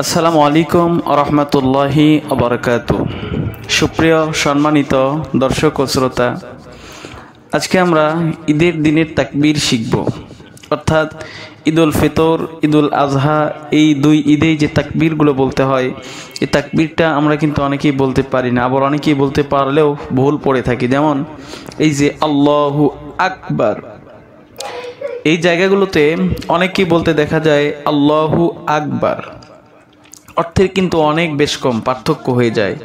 আসসালামু আলাইকুম রহমতুল্লাহি আবরকাতু। সুপ্রিয় সম্মানিত দর্শক ও শ্রোতা, আজকে আমরা ঈদের দিনের তাকবীর শিখব। অর্থাৎ ঈদুল ফিতর, ঈদুল আজহা, এই দুই ঈদেই যে তাকবীরগুলো বলতে হয়, এই তাকবীরটা আমরা কিন্তু অনেকেই বলতে পারি না, আবার অনেকেই বলতে পারলেও ভুল পড়ে থাকি। যেমন এই যে আল্লাহু আকবার, এই জায়গাগুলোতে অনেকেই বলতে দেখা যায় আল্লাহু আকবার, অর্থের কিন্তু অনেক বেশ কম পার্থক্য হয়ে যায়।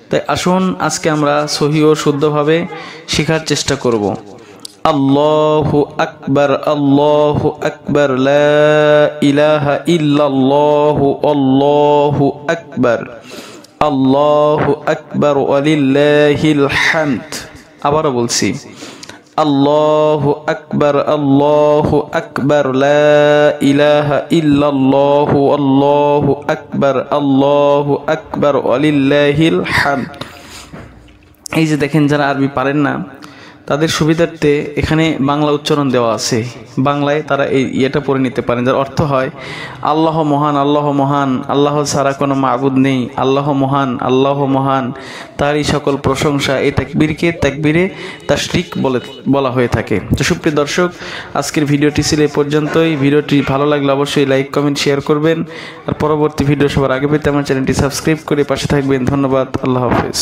তাই আসুন আজকে আমরা সহি ও শুদ্ধভাবে শেখার চেষ্টা করব। আল্লাহু আকবার, আল্লাহু আকবার, লা ইলাহা ইল্লাল্লাহু, আল্লাহু আকবার, আল্লাহু আকবার, ওয়ালিল্লাহিল হামদ। আবারও বলছি, আল্লাহু আকবার, আল্লাহু আকবার, লা ইলাহা ইল্লাল্লাহু, আল্লাহু আকবার, আল্লাহু আকবার, ওয়ালিল্লাহিল হামদ। এই যে দেখেন, যারা আরবি পারেন না তাদের সুবিধার্থে এখানে বাংলা উচ্চারণ দেওয়া আছে, বাংলায় তারা এটা পড়ে নিতে পারেন, যার অর্থ হয় আল্লাহ মহান, আল্লাহ মহান, আল্লাহ ছাড়া কোনো মাবুদ নেই, আল্লাহ মহান, আল্লাহ মহান, তারই সকল প্রশংসা। এই তাকবীরকে তাকবীরে তাশরিক বলা হয়ে থাকে। তো সুপ্রিয় দর্শক, আজকের ভিডিওটি ছিল এ পর্যন্তই। ভিডিওটি ভালো লাগলে অবশ্যই লাইক, কমেন্ট, শেয়ার করবেন। আর পরবর্তী ভিডিও সবার আগে পেতে আমার চ্যানেলটি সাবস্ক্রাইব করে পাশে থাকবেন। ধন্যবাদ। আল্লাহ হাফেজ।